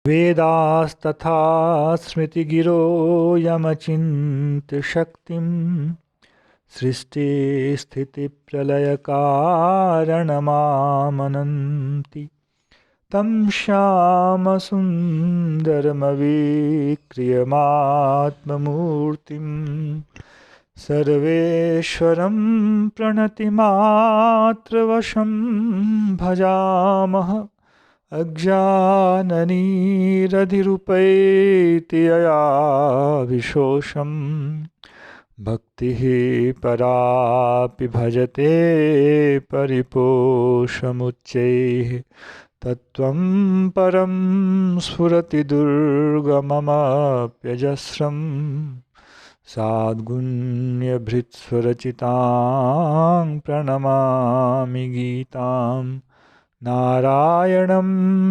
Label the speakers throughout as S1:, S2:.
S1: वेदास्तथा स्मृतिगिरो यमचिन्त्य शक्तिं सृष्टिस्थितिप्रलयकारणमामनन्ति तं श्यामसुन्दरमवीक्रियमात्ममूर्तिं सर्वेश्वरं प्रणतिमात्रवशं भजामः। अज्ञाननिरधिरुपैति यया विशोषं भक्तिः परापि भजते परिपोषमुच्चैः तत्त्वं परं स्फुरति दुर्गममप्यजस्रं साद्गुण्यभृत्स्वरचितां प्रणमामि गीताम् नारायणं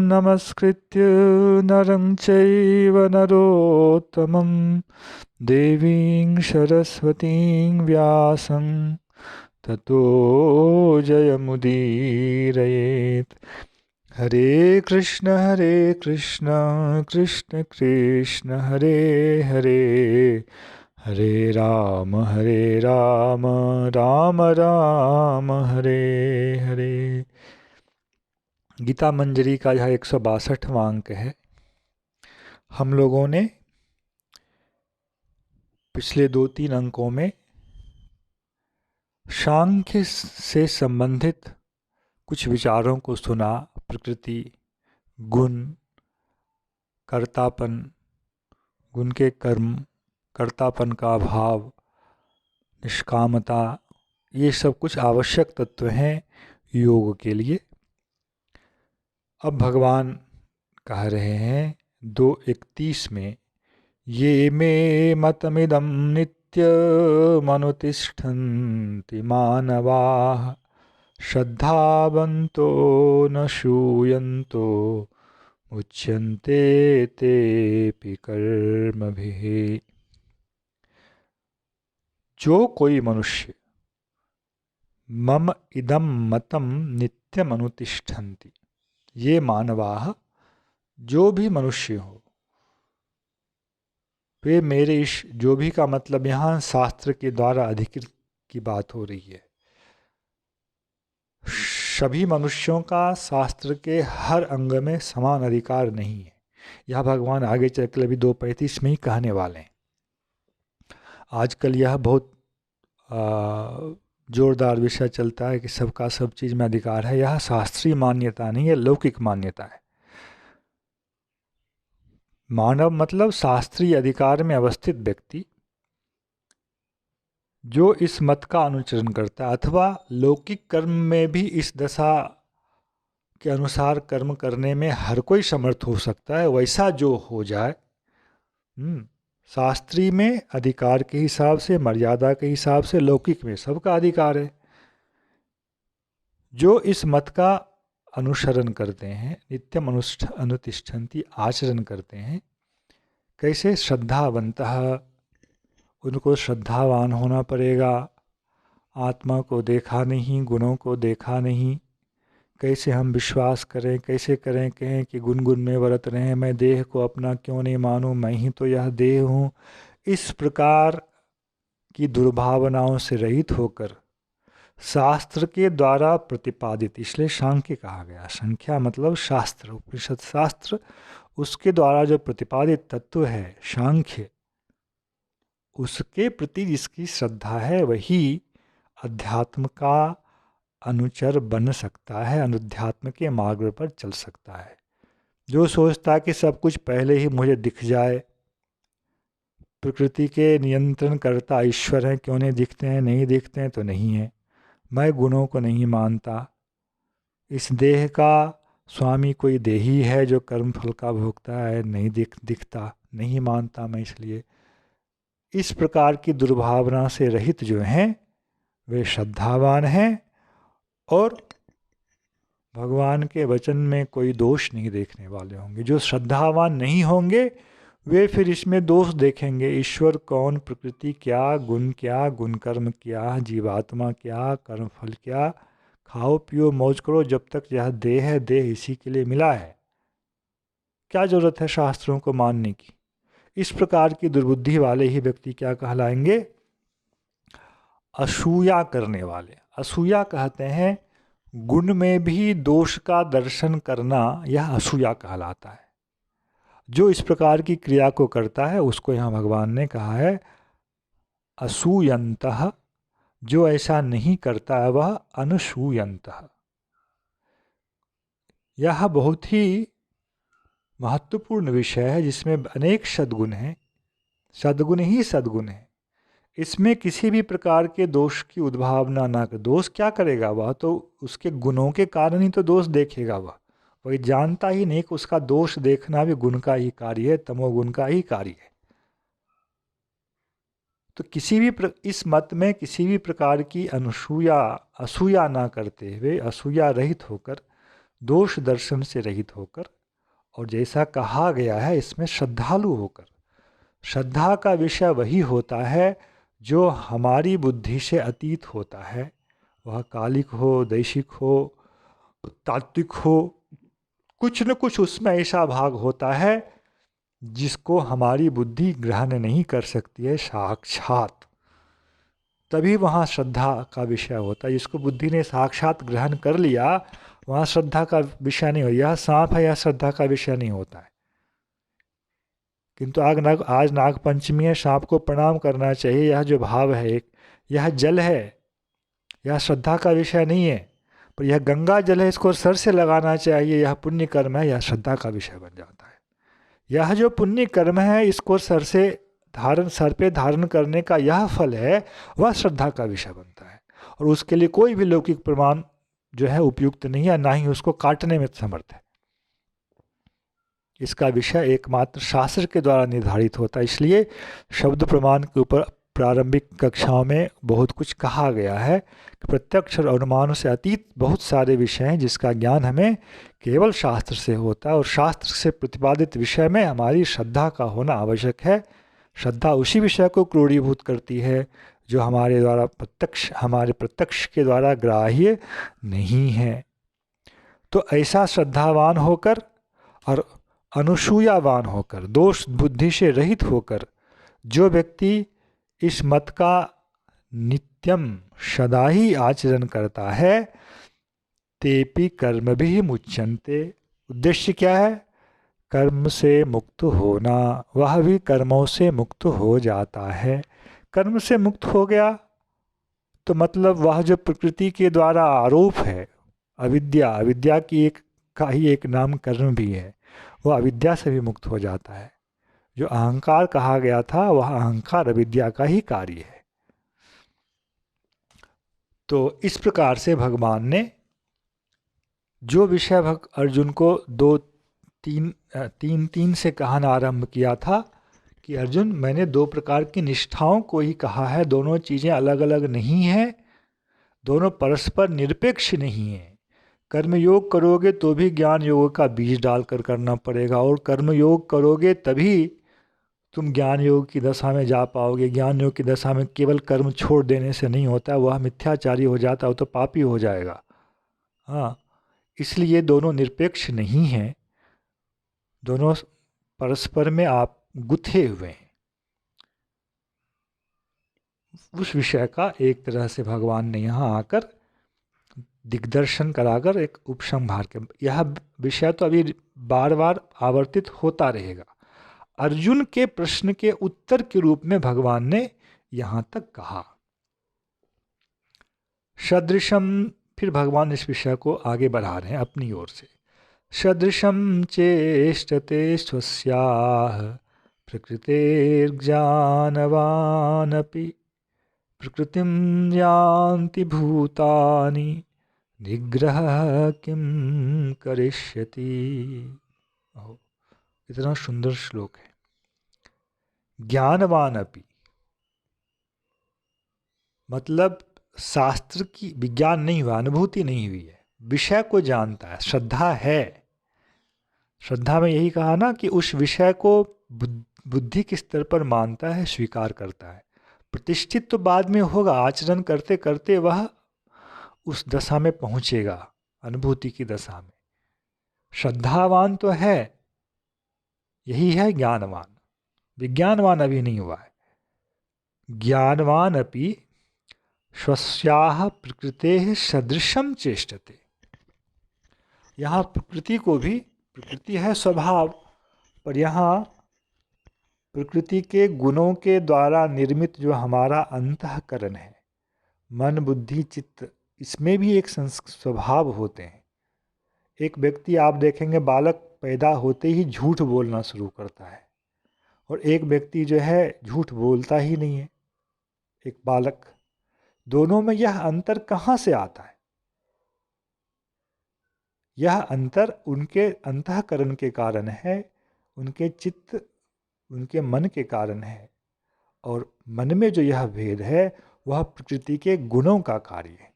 S1: नमस्कृत्य नरं चैव नरोत्तमं देवीं सरस्वतीं व्यासं ततो जयमुदीरयेत्। हरे कृष्ण कृष्ण कृष्ण हरे हरे, हरे राम राम राम हरे हरे। गीता मंजरी का यह 162वां अंक है। हम लोगों ने पिछले 2-3 अंकों में सांख्य से संबंधित कुछ विचारों को सुना। प्रकृति, गुण, कर्तापन, गुण के कर्म, कर्तापन का अभाव, निष्कामता, ये सब कुछ आवश्यक तत्व हैं योग के लिए। अब भगवान कह रहे हैं 2:31 में, ये मे मतमिदं नित्यमनुतिष्ठन्ति मानवाः श्रद्धावन्तो न शूयन्तो मुच्यन्ते तेऽपि कर्मभिः। जो कोई मनुष्य मम इदं मतम नित्यमनुतिष्ठन्ति, ये मानवाः, जो भी मनुष्य हो, वे मेरे इस, जो भी का मतलब यहाँ शास्त्र के द्वारा अधिकृत की बात हो रही है। सभी मनुष्यों का शास्त्र के हर अंग में समान अधिकार नहीं है। यह भगवान आगे चलकर अभी 2:35 में ही कहने वाले हैं। आजकल यह बहुत जोरदार विषय चलता है कि सबका सब चीज़ में अधिकार है। यह शास्त्रीय मान्यता नहीं है, लौकिक मान्यता है। मानव मतलब शास्त्रीय अधिकार में अवस्थित व्यक्ति जो इस मत का अनुचरण करता है, अथवा लौकिक कर्म में भी इस दशा के अनुसार कर्म करने में हर कोई समर्थ हो सकता है, वैसा जो हो जाए। शास्त्रीय में अधिकार के हिसाब से, मर्यादा के हिसाब से, लौकिक में सबका अधिकार है। जो इस मत का अनुसरण करते हैं, नित्यम अनुतिष्ठन्ति, आचरण करते हैं, कैसे? श्रद्धावन्तः, उनको श्रद्धावान होना पड़ेगा। आत्मा को देखा नहीं, गुणों को देखा नहीं, कैसे हम विश्वास करें, कैसे करें, कहें कि गुण गुण में वर्त रहें, मैं देह को अपना क्यों नहीं मानूं, मैं ही तो यह देह हूँ। इस प्रकार की दुर्भावनाओं से रहित होकर शास्त्र के द्वारा प्रतिपादित, इसलिए सांख्य कहा गया। संख्या मतलब शास्त्र, उपनिषद शास्त्र, उसके द्वारा जो प्रतिपादित तत्व है सांख्य, उसके प्रति जिसकी श्रद्धा है वही अध्यात्म का अनुचर बन सकता है, अनुध्यात्म के मार्ग पर चल सकता है। जो सोचता है कि सब कुछ पहले ही मुझे दिख जाए, प्रकृति के नियंत्रण करता ईश्वर है, क्यों नहीं दिखते हैं, नहीं दिखते हैं तो नहीं है, मैं गुणों को नहीं मानता, इस देह का स्वामी कोई देही है जो कर्म फल का भोगता है, नहीं दिखता, नहीं मानता मैं इसलिए। इस प्रकार की दुर्भावना से रहित जो हैं वे श्रद्धावान हैं और भगवान के वचन में कोई दोष नहीं देखने वाले होंगे। जो श्रद्धावान नहीं होंगे वे फिर इसमें दोष देखेंगे। ईश्वर कौन, प्रकृति क्या, गुण क्या, गुण कर्म क्या, जीवात्मा क्या, कर्म फल क्या, खाओ पियो मौज करो, जब तक यह देह है, देह इसी के लिए मिला है। क्या जरूरत है शास्त्रों को मानने की? इस प्रकार की दुर्बुद्धि वाले ही व्यक्ति क्या कहलाएंगे? असूया करने वाले। असूया कहते हैं गुण में भी दोष का दर्शन करना, यह असूया कहलाता है। जो इस प्रकार की क्रिया को करता है उसको यहाँ भगवान ने कहा है असूयंतः। जो ऐसा नहीं करता है वह अनुसूयंतः। यह बहुत ही महत्वपूर्ण विषय है जिसमें अनेक सद्गुण हैं। सद्गुण ही सद्गुण है। इसमें किसी भी प्रकार के दोष की उद्भावना ना कर। दोष क्या करेगा? वह तो उसके गुणों के कारण ही तो दोष देखेगा। वही जानता ही नहीं कि उसका दोष देखना भी गुण का ही कार्य है, तमोगुण का ही कार्य है। तो इस मत में किसी भी प्रकार की असूया ना करते हुए, असूया रहित होकर, दोष दर्शन से रहित होकर, और जैसा कहा गया है इसमें श्रद्धालु होकर। श्रद्धा का विषय वही होता है जो हमारी बुद्धि से अतीत होता है। वह कालिक हो, दैशिक हो, तात्विक हो, कुछ न कुछ उसमें ऐसा भाग होता है जिसको हमारी बुद्धि ग्रहण नहीं कर सकती है साक्षात। तभी वहाँ श्रद्धा का विषय होता है। जिसको बुद्धि ने साक्षात ग्रहण कर लिया वहाँ श्रद्धा का विषय नहीं होता। यह सांप है, यह श्रद्धा का विषय नहीं होता है। किंतु आज नाग पंचमी है, सांप को प्रणाम करना चाहिए, यह जो भाव है एक, यह जल है, यह श्रद्धा का विषय नहीं है। पर यह गंगा जल है, इसको सर से लगाना चाहिए, यह पुण्य कर्म है, यह श्रद्धा का विषय बन जाता है। यह जो पुण्य कर्म है इसको सर पे धारण करने का यह फल है, वह श्रद्धा का विषय बनता है। और उसके लिए कोई भी लौकिक प्रमाण जो है उपयुक्त नहीं है, ना ही उसको काटने में समर्थ है। इसका विषय एकमात्र शास्त्र के द्वारा निर्धारित होता है। इसलिए शब्द प्रमाण के ऊपर प्रारंभिक कक्षाओं में बहुत कुछ कहा गया है कि प्रत्यक्ष और अनुमानों से अतीत बहुत सारे विषय हैं जिसका ज्ञान हमें केवल शास्त्र से होता है। और शास्त्र से प्रतिपादित विषय में हमारी श्रद्धा का होना आवश्यक है। श्रद्धा उसी विषय को क्रोडीभूत करती है जो हमारे प्रत्यक्ष के द्वारा ग्राह्य नहीं है। तो ऐसा श्रद्धावान होकर और अनुसूयावान होकर, दोष बुद्धि से रहित होकर जो व्यक्ति इस मत का नित्यम सदा ही आचरण करता है, तेपि कर्म भी मुच्यन्ते। उद्देश्य क्या है? कर्म से मुक्त होना। वह भी कर्मों से मुक्त हो जाता है। कर्म से मुक्त हो गया तो मतलब वह जो प्रकृति के द्वारा आरोप है, अविद्या का ही एक नाम कर्म भी है, वह अविद्या से भी मुक्त हो जाता है। जो अहंकार कहा गया था वह अहंकार अविद्या का ही कार्य है। तो इस प्रकार से भगवान ने जो विषय अर्जुन को तीन से कहना आरंभ किया था कि अर्जुन, मैंने दो प्रकार की निष्ठाओं को ही कहा है। दोनों चीज़ें अलग अलग नहीं हैं, दोनों परस्पर निरपेक्ष नहीं हैं। कर्मयोग करोगे तो भी ज्ञान योग का बीज डालकर करना पड़ेगा, और कर्मयोग करोगे तभी तुम ज्ञान योग की दशा में जा पाओगे। ज्ञान योग की दशा में केवल कर्म छोड़ देने से नहीं होता, वह मिथ्याचारी हो जाता है, वो तो पापी हो जाएगा। हाँ, इसलिए दोनों निरपेक्ष नहीं हैं, दोनों परस्पर में आप गुथे हुए हैं। उस विषय का एक तरह से भगवान ने यहाँ आकर दिग्दर्शन कराकर एक उपसंहार के, यह विषय तो अभी बार बार आवर्तित होता रहेगा। अर्जुन के प्रश्न के उत्तर के रूप में भगवान ने यहाँ तक कहा। सदृशम, फिर भगवान इस विषय को आगे बढ़ा रहे हैं अपनी ओर से। सदृशम चेष्टते स्वस्याः प्रकृतेर्ज्ञानवानपि प्रकृतिं यान्ति भूतानि निग्रह किम करिष्यति। इतना सुंदर श्लोक है। ज्ञानवान अपि मतलब शास्त्र की विज्ञान नहीं हुआ, अनुभूति नहीं हुई है, विषय को जानता है, श्रद्धा है। श्रद्धा में यही कहा ना कि उस विषय को बुद्धि के स्तर पर मानता है, स्वीकार करता है। प्रतिष्ठित तो बाद में होगा, आचरण करते करते वह उस दशा में पहुंचेगा, अनुभूति की दशा में। श्रद्धावान तो है यही है ज्ञानवान। विज्ञानवान अभी नहीं हुआ है। ज्ञानवान अपि स्वस्याः प्रकृतेः सदृशं चेष्टते। यहाँ प्रकृति को भी, प्रकृति है स्वभाव, पर यहाँ प्रकृति के गुणों के द्वारा निर्मित जो हमारा अंतःकरण है, मन बुद्धि चित्त, इसमें भी एक स्वभाव होते हैं। एक व्यक्ति आप देखेंगे बालक पैदा होते ही झूठ बोलना शुरू करता है, और एक व्यक्ति जो है झूठ बोलता ही नहीं है, एक बालक। दोनों में यह अंतर कहाँ से आता है? यह अंतर उनके अंतःकरण के कारण है, उनके चित्त, उनके मन के कारण है। और मन में जो यह भेद है वह प्रकृति के गुणों का कार्य है।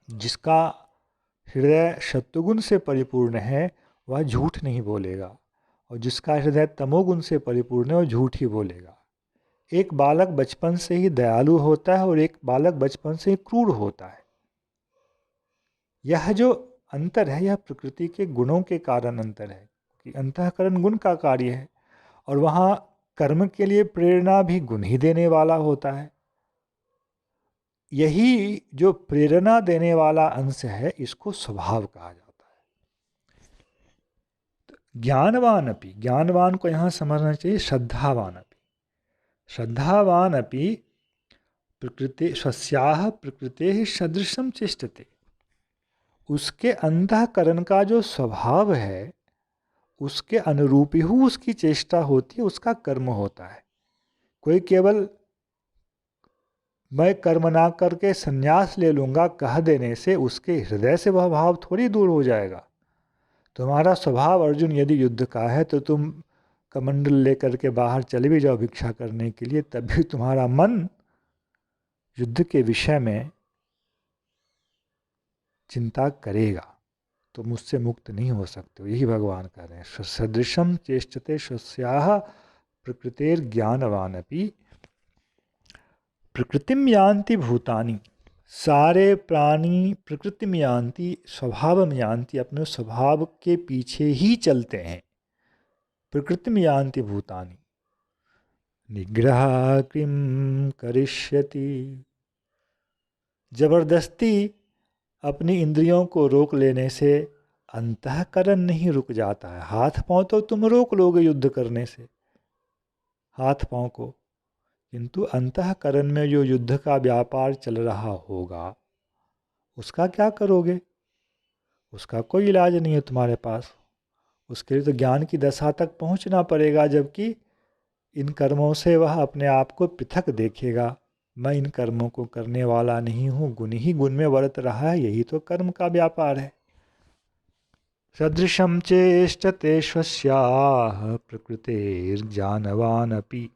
S1: जिसका हृदय सत्वगुण से परिपूर्ण है वह झूठ नहीं बोलेगा, और जिसका हृदय तमोगुण से परिपूर्ण है वह झूठ ही बोलेगा। एक बालक बचपन से ही दयालु होता है और एक बालक बचपन से ही क्रूर होता है। यह जो अंतर है यह प्रकृति के गुणों के कारण अंतर है, कि अंतःकरण गुण का कार्य है, और वहाँ कर्म के लिए प्रेरणा भी गुण ही देने वाला होता है। यही जो प्रेरणा देने वाला अंश है इसको स्वभाव कहा जाता है। तो ज्ञानवान अपि, ज्ञानवान को यहाँ समझना चाहिए श्रद्धावान अपि। श्रद्धावान अपि प्रकृति स्वस्याः प्रकृतेः सदृशं चेष्टते। उसके अंतःकरण का जो स्वभाव है उसके अनुरूप ही उसकी चेष्टा होती है, उसका कर्म होता है। कोई केवल मैं कर्म ना करके संन्यास ले लूँगा कह देने से उसके हृदय से वह भाव थोड़ी दूर हो जाएगा। तुम्हारा स्वभाव अर्जुन यदि युद्ध का है तो तुम कमंडल लेकर के बाहर चले भी जाओ भिक्षा करने के लिए, तब भी तुम्हारा मन युद्ध के विषय में चिंता करेगा, तो मुझसे मुक्त नहीं हो सकते हो। यही भगवान कह रहे हैं, सदृशम चेष्टते स्वस्याः प्रकृतेर्ज्ञानवानपि प्रकृतिम यान्ति भूतानि। सारे प्राणी प्रकृतिम यान्ति, स्वभावम यान्ति, अपने स्वभाव के पीछे ही चलते हैं। प्रकृतिम यान्ति भूतानि निग्रह किम करिष्यति। जबरदस्ती अपनी इंद्रियों को रोक लेने से अंतःकरण नहीं रुक जाता है। हाथ पांव तो तुम रोक लोगे युद्ध करने से, हाथ पांव को, किंतु अंतःकरण में जो युद्ध का व्यापार चल रहा होगा उसका क्या करोगे? उसका कोई इलाज नहीं है तुम्हारे पास। उसके लिए तो ज्ञान की दशा तक पहुंचना पड़ेगा, जबकि इन कर्मों से वह अपने आप को पृथक देखेगा। मैं इन कर्मों को करने वाला नहीं हूँ, गुण ही गुण में वर्त रहा है, यही तो कर्म का व्यापार है। सदृशं चेष्टते स्वस्याः प्रकृतेर्ज्ञानवानपि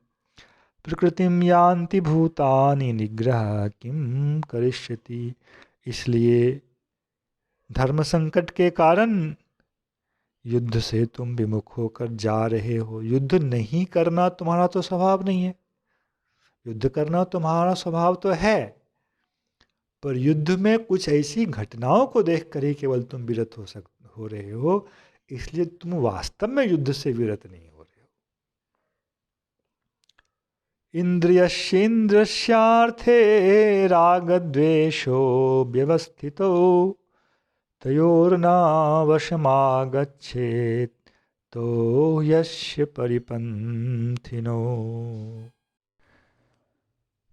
S1: प्रकृतिम यान्ति भूतानि निग्रह किम करिष्यति। इसलिए धर्म संकट के कारण युद्ध से तुम विमुख होकर जा रहे हो। युद्ध नहीं करना तुम्हारा तो स्वभाव नहीं है, युद्ध करना तुम्हारा स्वभाव तो है, पर युद्ध में कुछ ऐसी घटनाओं को देख कर ही केवल तुम विरत हो रहे हो, इसलिए तुम वास्तव में युद्ध से विरत नहीं हो रहे हो। इंद्रियश्चेन्द्रियस्यार्थे रागद्वेषो व्यवस्थितो तयोर्नावशमागच्छेत् तो यस्य परिपन्थिनो।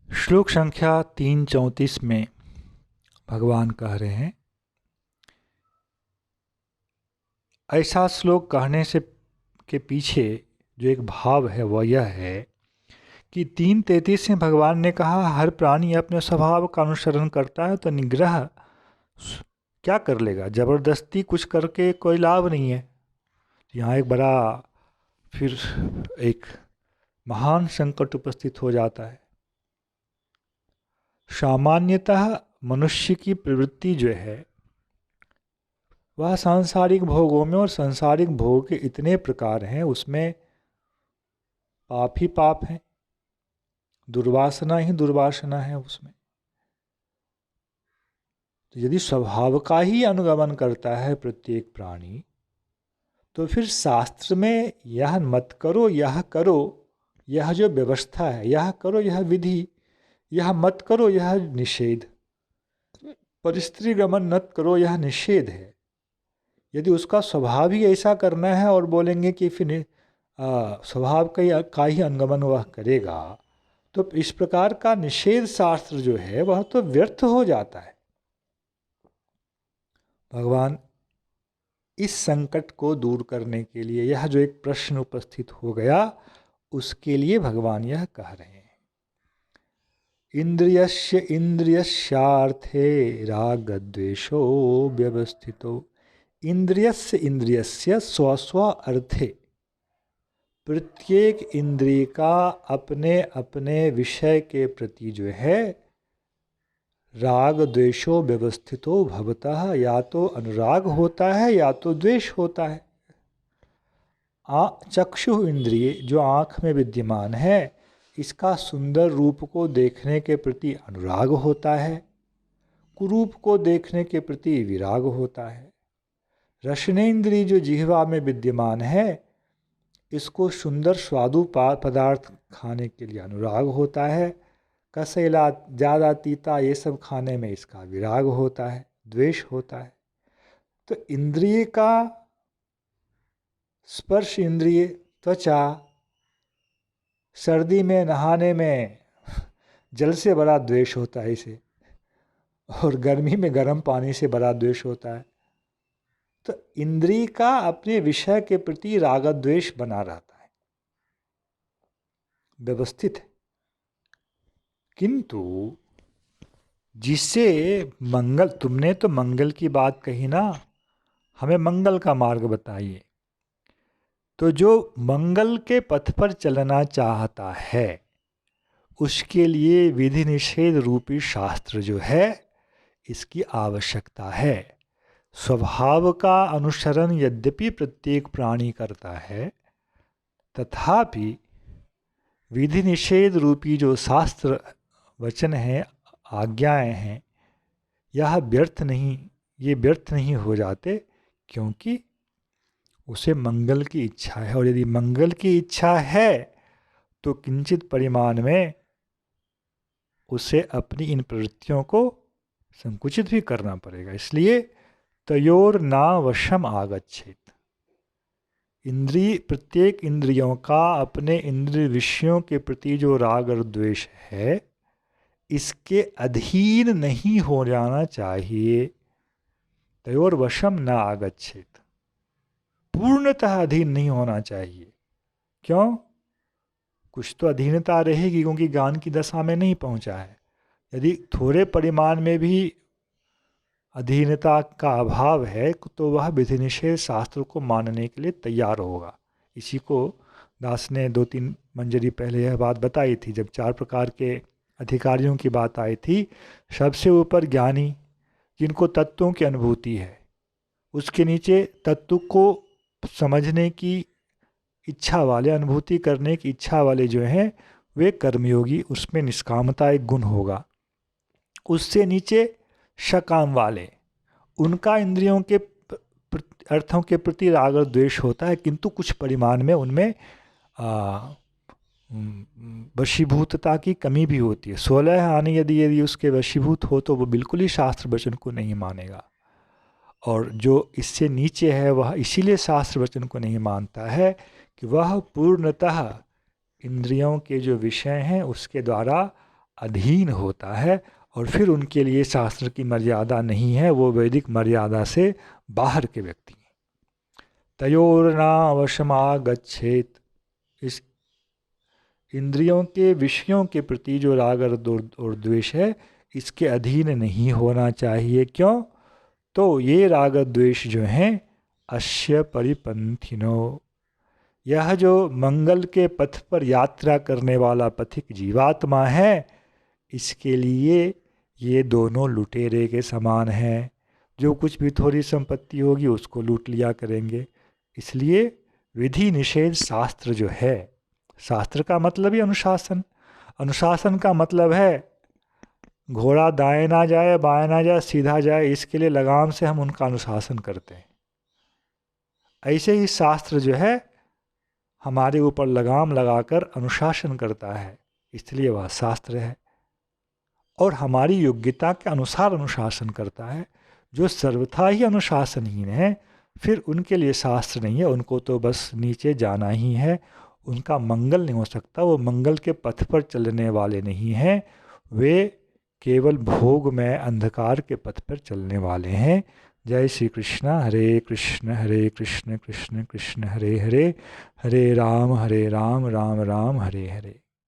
S1: श्लोक संख्या 334 में भगवान कह रहे हैं, ऐसा श्लोक कहने से के पीछे जो एक भाव है वह यह है कि 3:33 में भगवान ने कहा हर प्राणी अपने स्वभाव का अनुसरण करता है, तो निग्रह क्या कर लेगा? जबरदस्ती कुछ करके कोई लाभ नहीं है। यहाँ एक बड़ा फिर एक महान संकट उपस्थित हो जाता है। सामान्यतः मनुष्य की प्रवृत्ति जो है वह सांसारिक भोगों में, और सांसारिक भोग के इतने प्रकार हैं, उसमें पाप ही पाप है, दुर्वासना ही दुर्वासना है उसमें। तो यदि स्वभाव का ही अनुगमन करता है प्रत्येक प्राणी, तो फिर शास्त्र में यह मत करो, यह करो, यह जो व्यवस्था है, यह करो, यह विधि, यह मत करो, यह निषेध, पर स्त्री गमन मत करो, यह निषेध है। यदि उसका स्वभाव ही ऐसा करना है और बोलेंगे कि फिर स्वभाव का ही अनुगमन वह करेगा, तो इस प्रकार का निषेध शास्त्र जो है वह तो व्यर्थ हो जाता है। भगवान इस संकट को दूर करने के लिए, यह जो एक प्रश्न उपस्थित हो गया, उसके लिए भगवान यह कह रहे हैं, इंद्रियस्य इंद्रियस्यार्थे रागद्वेषो व्यवस्थितो। इंद्रियस्य इंद्रियस्य स्वस्व अर्थे, प्रत्येक इंद्रिय का अपने अपने विषय के प्रति जो है राग द्वेषो व्यवस्थितो भवतः, या तो अनुराग होता है या तो द्वेष होता है। चक्षु इंद्रिय जो आँख में विद्यमान है, इसका सुंदर रूप को देखने के प्रति अनुराग होता है, कुरूप को देखने के प्रति विराग होता है। रसनेन्द्रिय जो जिह्वा में विद्यमान है, इसको सुंदर स्वादु पदार्थ खाने के लिए अनुराग होता है, कसैला, ज़्यादा तीता, ये सब खाने में इसका विराग होता है, द्वेष होता है। तो इंद्रिय का स्पर्श इंद्रिय, त्वचा, सर्दी में नहाने में जल से बड़ा द्वेष होता है इसे, और गर्मी में गर्म पानी से बड़ा द्वेष होता है। तो इंद्रिय का अपने विषय के प्रति राग द्वेष बना रहता है, व्यवस्थित है। किंतु जिससे मंगल, तुमने तो मंगल की बात कही ना, हमें मंगल का मार्ग बताइए। तो जो मंगल के पथ पर चलना चाहता है, उसके लिए विधि निषेध रूपी शास्त्र जो है, इसकी आवश्यकता है। स्वभाव का अनुसरण यद्यपि प्रत्येक प्राणी करता है, तथापि विधि निषेध रूपी जो शास्त्र वचन हैं, आज्ञाएं हैं, यह व्यर्थ नहीं, ये व्यर्थ नहीं हो जाते, क्योंकि उसे मंगल की इच्छा है। और यदि मंगल की इच्छा है तो किंचित परिमाण में उसे अपनी इन प्रवृत्तियों को संकुचित भी करना पड़ेगा। इसलिए तयोर न वशम आगच्छेत, इंद्रिय, प्रत्येक इंद्रियों का अपने इंद्रिय विषयों के प्रति जो राग और द्वेष है, इसके अधीन नहीं हो जाना चाहिए। तयोर वशम न आगच्छेत, पूर्णतः अधीन नहीं होना चाहिए। क्यों? कुछ तो अधीनता रहेगी, क्योंकि ज्ञान की दशा में नहीं पहुंचा है। यदि थोड़े परिमाण में भी अधीनता का अभाव है, तो वह विधि निषेध शास्त्र को मानने के लिए तैयार होगा। इसी को दास ने 2-3 मंजरी पहले यह बात बताई थी, जब 4 प्रकार के अधिकारियों की बात आई थी। सबसे ऊपर ज्ञानी, जिनको तत्वों की अनुभूति है, उसके नीचे तत्व को समझने की इच्छा वाले, अनुभूति करने की इच्छा वाले जो हैं, वे कर्मयोगी, उसमें निष्कामता एक गुण होगा। उससे नीचे सकाम वाले, उनका इंद्रियों के अर्थों के प्रति राग और द्वेष होता है, किंतु कुछ परिमाण में उनमें वशीभूतता की कमी भी होती है। 16 आने यदि उसके वशीभूत हो तो वो बिल्कुल ही शास्त्र वचन को नहीं मानेगा, और जो इससे नीचे है वह इसीलिए शास्त्र वचन को नहीं मानता है कि वह पूर्णतः इंद्रियों के जो विषय हैं उसके द्वारा अधीन होता है, और फिर उनके लिए शास्त्र की मर्यादा नहीं है, वो वैदिक मर्यादा से बाहर के व्यक्ति हैं। तयोर्ना वशमागच्छेत, इस इंद्रियों के विषयों के प्रति जो राग और द्वेष है, इसके अधीन नहीं होना चाहिए। क्यों? तो ये राग द्वेष जो हैं, अश्य परिपंथिनो, यह जो मंगल के पथ पर यात्रा करने वाला पथिक जीवात्मा है, इसके लिए ये दोनों लुटेरे के समान हैं। जो कुछ भी थोड़ी संपत्ति होगी उसको लूट लिया करेंगे। इसलिए विधि निषेध शास्त्र जो है, शास्त्र का मतलब ही अनुशासन, अनुशासन का मतलब है घोड़ा दाएं ना जाए, बाएं ना जाए, सीधा जाए, इसके लिए लगाम से हम उनका अनुशासन करते हैं। ऐसे ही शास्त्र जो है हमारे ऊपर लगाम लगाकर अनुशासन करता है, इसलिए वह शास्त्र है। और हमारी योग्यता के अनुसार अनुशासन करता है। जो सर्वथा ही अनुशासनहीन है, फिर उनके लिए शास्त्र नहीं है, उनको तो बस नीचे जाना ही है, उनका मंगल नहीं हो सकता। वो मंगल के पथ पर चलने वाले नहीं हैं, वे केवल भोग में अंधकार के पथ पर चलने वाले हैं। जय श्री कृष्ण। हरे कृष्ण कृष्ण कृष्ण हरे हरे, हरे राम राम राम हरे हरे।